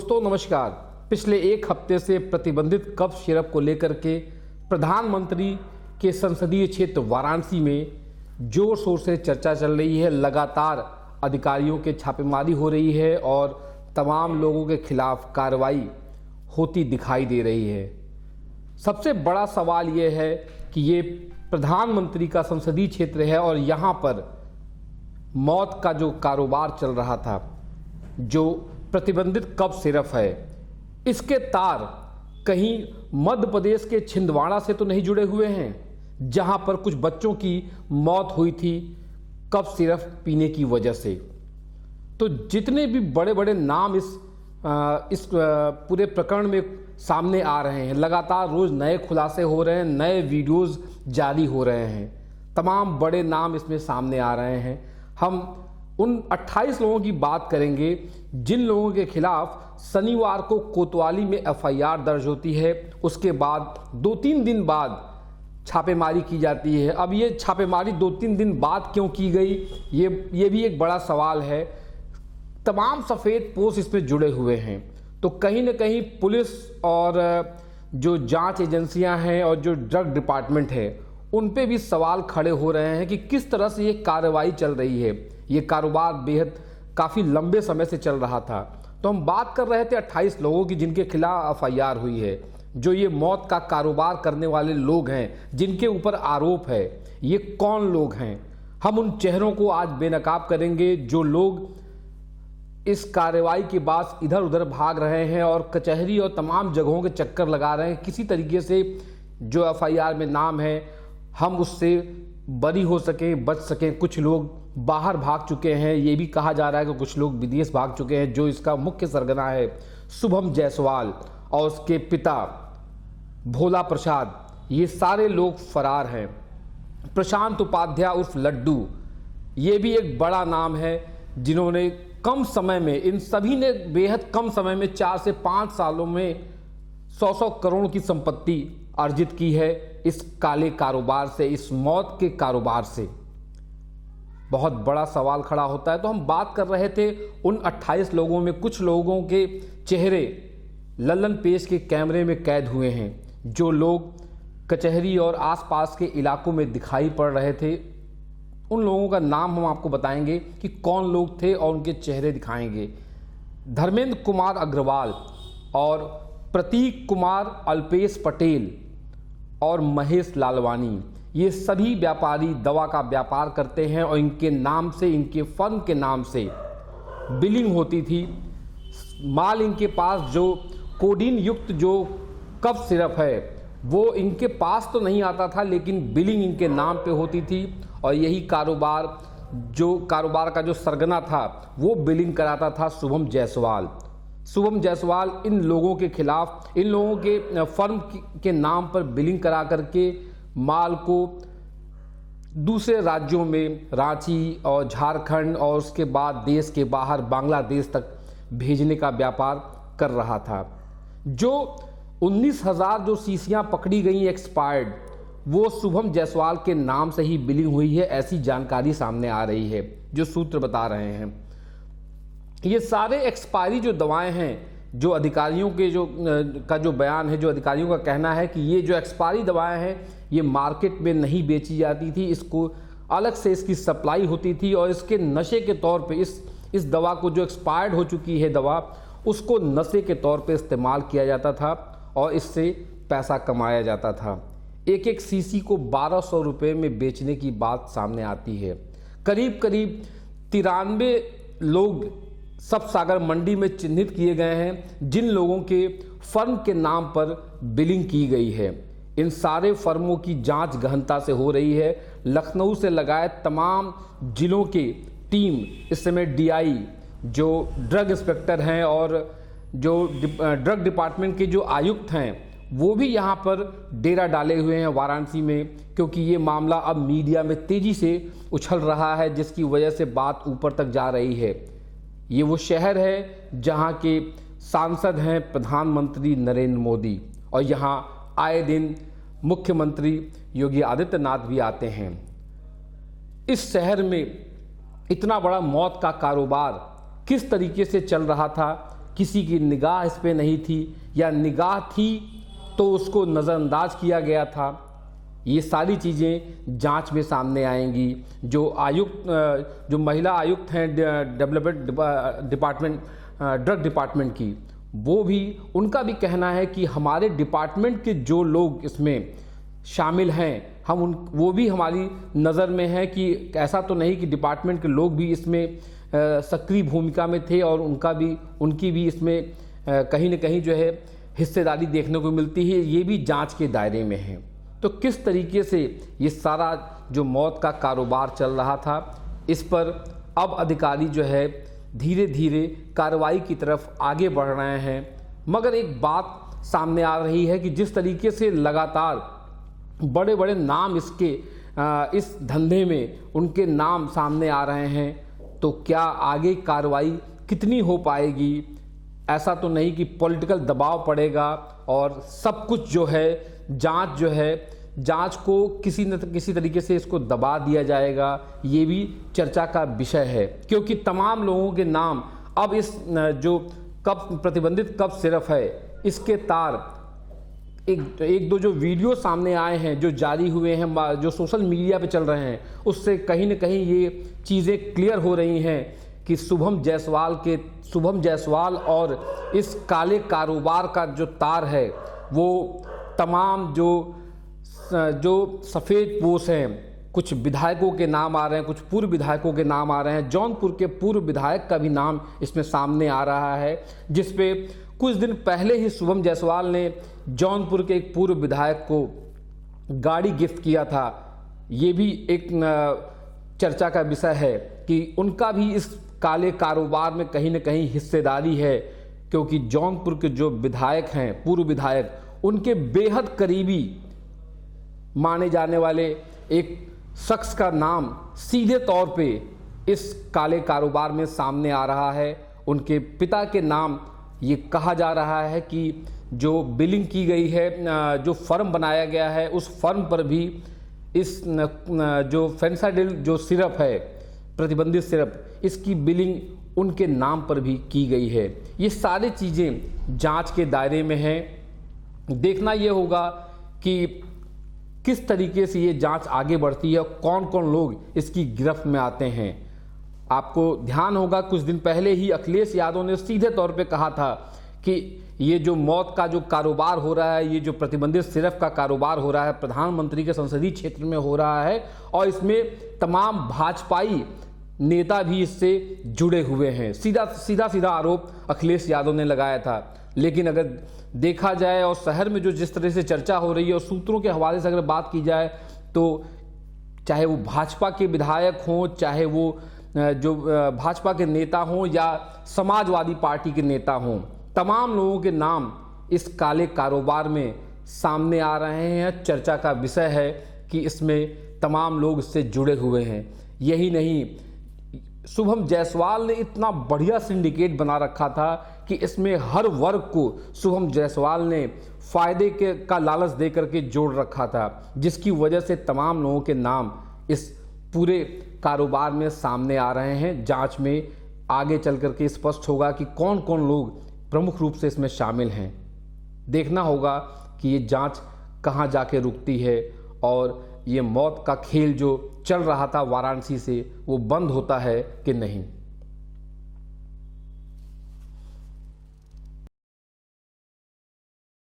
दोस्तों नमस्कार। पिछले एक हफ्ते से प्रतिबंधित कफ सिरप को लेकर के प्रधानमंत्री के संसदीय क्षेत्र वाराणसी में जोर शोर से चर्चा चल रही है। लगातार अधिकारियों के छापेमारी हो रही है और तमाम लोगों के खिलाफ कार्रवाई होती दिखाई दे रही है। सबसे बड़ा सवाल ये है कि ये प्रधानमंत्री का संसदीय क्षेत्र है और यहाँ पर मौत का जो कारोबार चल रहा था, जो प्रतिबंधित कफ सिरप है, इसके तार कहीं मध्य प्रदेश के छिंदवाड़ा से तो नहीं जुड़े हुए हैं, जहां पर कुछ बच्चों की मौत हुई थी कफ सिरप पीने की वजह से। तो जितने भी बड़े बड़े नाम इस पूरे प्रकरण में सामने आ रहे हैं, लगातार रोज नए खुलासे हो रहे हैं, नए वीडियोस जारी हो रहे हैं, तमाम बड़े नाम इसमें सामने आ रहे हैं। हम उन 28 लोगों की बात करेंगे जिन लोगों के खिलाफ शनिवार को कोतवाली में एफआईआर दर्ज होती है। उसके बाद 2-3 दिन बाद छापेमारी की जाती है। अब ये छापेमारी 2-3 दिन बाद क्यों की गई, ये भी एक बड़ा सवाल है। तमाम सफ़ेद पोश इसमें जुड़े हुए हैं, तो कहीं ना कहीं पुलिस और जो जांच एजेंसियां हैं और जो ड्रग डिपार्टमेंट है, उन पे भी सवाल खड़े हो रहे हैं कि किस तरह से ये कार्रवाई चल रही है। ये कारोबार बेहद काफ़ी लंबे समय से चल रहा था। तो हम बात कर रहे थे 28 लोगों की जिनके खिलाफ एफआईआर हुई है, जो ये मौत का कारोबार करने वाले लोग हैं, जिनके ऊपर आरोप है। ये कौन लोग हैं, हम उन चेहरों को आज बेनकाब करेंगे जो लोग इस कार्रवाई के बाद इधर उधर भाग रहे हैं और कचहरी और तमाम जगहों के चक्कर लगा रहे हैं। किसी तरीके से जो एफआईआर में नाम है हम उससे बरी हो सकें, बच सकें। कुछ लोग बाहर भाग चुके हैं, ये भी कहा जा रहा है कि कुछ लोग विदेश भाग चुके हैं। जो इसका मुख्य सरगना है शुभम जायसवाल और उसके पिता भोला प्रसाद, ये सारे लोग फरार हैं। प्रशांत उपाध्याय उर्फ लड्डू, ये भी एक बड़ा नाम है जिन्होंने कम समय में, इन सभी ने बेहद कम समय में 4 से 5 सालों में 100 करोड़ की संपत्ति अर्जित की है इस काले कारोबार से, इस मौत के कारोबार से। बहुत बड़ा सवाल खड़ा होता है। तो हम बात कर रहे थे उन 28 लोगों में, कुछ लोगों के चेहरे लल्लन पेश के कैमरे में कैद हुए हैं, जो लोग कचहरी और आसपास के इलाकों में दिखाई पड़ रहे थे। उन लोगों का नाम हम आपको बताएंगे कि कौन लोग थे और उनके चेहरे दिखाएंगे। धर्मेंद्र कुमार अग्रवाल और प्रतीक कुमार, अल्पेश पटेल और महेश लालवानी, ये सभी व्यापारी दवा का व्यापार करते हैं और इनके नाम से, इनके फर्म के नाम से बिलिंग होती थी। माल इनके पास जो कोडीन युक्त जो कफ सिरप है वो इनके पास तो नहीं आता था, लेकिन बिलिंग इनके नाम पे होती थी। और यही कारोबार का जो सरगना था वो बिलिंग कराता था शुभम जायसवाल। शुभम जायसवाल इन लोगों के खिलाफ, इन लोगों के फर्म के नाम पर बिलिंग करा करके माल को दूसरे राज्यों में, रांची और झारखंड और उसके बाद देश के बाहर बांग्लादेश तक भेजने का व्यापार कर रहा था। जो 19,000 जो शीशियां पकड़ी गई एक्सपायर्ड, वो शुभम जायसवाल के नाम से ही बिलिंग हुई है, ऐसी जानकारी सामने आ रही है, जो सूत्र बता रहे हैं। ये सारे एक्सपायरी जो दवाएं हैं, जो अधिकारियों के जो बयान है, जो अधिकारियों का कहना है कि ये जो एक्सपायरी दवाएं हैं ये मार्केट में नहीं बेची जाती थी, इसको अलग से इसकी सप्लाई होती थी और इसके नशे के तौर पे इस दवा को, जो एक्सपायर्ड हो चुकी है दवा, उसको नशे के तौर पे इस्तेमाल किया जाता था और इससे पैसा कमाया जाता था। एक एक शीशी को 1200 रुपये में बेचने की बात सामने आती है। करीब करीब 93 लोग सब सागर मंडी में चिन्हित किए गए हैं जिन लोगों के फर्म के नाम पर बिलिंग की गई है। इन सारे फर्मों की जांच गहनता से हो रही है। लखनऊ से लगाए तमाम जिलों की टीम इस समय डीआई, जो ड्रग इंस्पेक्टर हैं और जो ड्रग डिपार्टमेंट के जो आयुक्त हैं, वो भी यहाँ पर डेरा डाले हुए हैं वाराणसी में, क्योंकि ये मामला अब मीडिया में तेजी से उछल रहा है, जिसकी वजह से बात ऊपर तक जा रही है। ये वो शहर है जहाँ के सांसद हैं प्रधानमंत्री नरेंद्र मोदी और यहाँ आए दिन मुख्यमंत्री योगी आदित्यनाथ भी आते हैं। इस शहर में इतना बड़ा मौत का कारोबार किस तरीके से चल रहा था किसी की निगाह इस पे नहीं थी, या निगाह थी तो उसको नज़रअंदाज किया गया था। ये सारी चीज़ें जांच में सामने आएंगी। जो आयुक्त, जो महिला आयुक्त हैं डेवलपमेंट डिपार्टमेंट, ड्रग डिपार्टमेंट की, वो भी, उनका भी कहना है कि हमारे डिपार्टमेंट के जो लोग इसमें शामिल हैं, वो भी हमारी नज़र में है कि ऐसा तो नहीं कि डिपार्टमेंट के लोग भी इसमें सक्रिय भूमिका में थे और उनकी भी इसमें कहीं न कहीं जो है हिस्सेदारी देखने को मिलती है। ये भी जांच के दायरे में है। तो किस तरीके से ये सारा जो मौत का कारोबार चल रहा था, इस पर अब अधिकारी जो है धीरे धीरे कार्रवाई की तरफ आगे बढ़ रहे हैं। मगर एक बात सामने आ रही है कि जिस तरीके से लगातार बड़े बड़े नाम इस धंधे में उनके नाम सामने आ रहे हैं, तो क्या आगे कार्रवाई कितनी हो पाएगी? ऐसा तो नहीं कि पॉलिटिकल दबाव पड़ेगा और सब कुछ जो है जांच को किसी न किसी तरीके से इसको दबा दिया जाएगा। ये भी चर्चा का विषय है, क्योंकि तमाम लोगों के नाम अब इस जो प्रतिबंधित कफ सिरप है, इसके तार एक दो जो वीडियो सामने आए हैं, जो जारी हुए हैं, जो सोशल मीडिया पे चल रहे हैं, उससे कहीं न कहीं ये चीज़ें क्लियर हो रही हैं कि शुभम जायसवाल और इस काले कारोबार का जो तार है, वो तमाम जो सफ़ेद पोश हैं, कुछ विधायकों के नाम आ रहे हैं, कुछ पूर्व विधायकों के नाम आ रहे हैं। जौनपुर के पूर्व विधायक का भी नाम इसमें सामने आ रहा है, जिस पे कुछ दिन पहले ही शुभम जायसवाल ने जौनपुर के एक पूर्व विधायक को गाड़ी गिफ्ट किया था। ये भी एक चर्चा का विषय है कि उनका भी इस काले कारोबार में कहीं न कहीं हिस्सेदारी है, क्योंकि जौनपुर के जो विधायक हैं, पूर्व विधायक, उनके बेहद करीबी माने जाने वाले एक शख्स का नाम सीधे तौर पे इस काले कारोबार में सामने आ रहा है। उनके पिता के नाम ये कहा जा रहा है कि जो बिलिंग की गई है, जो फर्म बनाया गया है, उस फर्म पर भी इस जो फेंसाडिल जो सिरप है, प्रतिबंधित सिरप, इसकी बिलिंग उनके नाम पर भी की गई है। ये सारी चीज़ें जांच के दायरे में हैं। देखना ये होगा कि किस तरीके से ये जांच आगे बढ़ती है, कौन कौन लोग इसकी गिरफ्त में आते हैं। आपको ध्यान होगा कुछ दिन पहले ही अखिलेश यादव ने सीधे तौर पे कहा था कि ये जो मौत का जो कारोबार हो रहा है, ये जो प्रतिबंधित सिरप का कारोबार हो रहा है, प्रधानमंत्री के संसदीय क्षेत्र में हो रहा है और इसमें तमाम भाजपाई नेता भी इससे जुड़े हुए हैं। सीधा आरोप अखिलेश यादव ने लगाया था। लेकिन अगर देखा जाए और शहर में जो जिस तरह से चर्चा हो रही है और सूत्रों के हवाले से अगर बात की जाए, तो चाहे वो भाजपा के विधायक हों, चाहे वो जो भाजपा के नेता हों या समाजवादी पार्टी के नेता हों, तमाम लोगों के नाम इस काले कारोबार में सामने आ रहे हैं। चर्चा का विषय है कि इसमें तमाम लोग इससे जुड़े हुए हैं। यही नहीं, शुभम जायसवाल ने इतना बढ़िया सिंडिकेट बना रखा था कि इसमें हर वर्ग को शुभम जायसवाल ने फायदे का लालच दे करके जोड़ रखा था, जिसकी वजह से तमाम लोगों के नाम इस पूरे कारोबार में सामने आ रहे हैं। जांच में आगे चल करके स्पष्ट होगा कि कौन कौन लोग प्रमुख रूप से इसमें शामिल हैं। देखना होगा कि ये जांच कहां जाके रुकती है और ये मौत का खेल जो चल रहा था वाराणसी से, वो बंद होता है कि नहीं।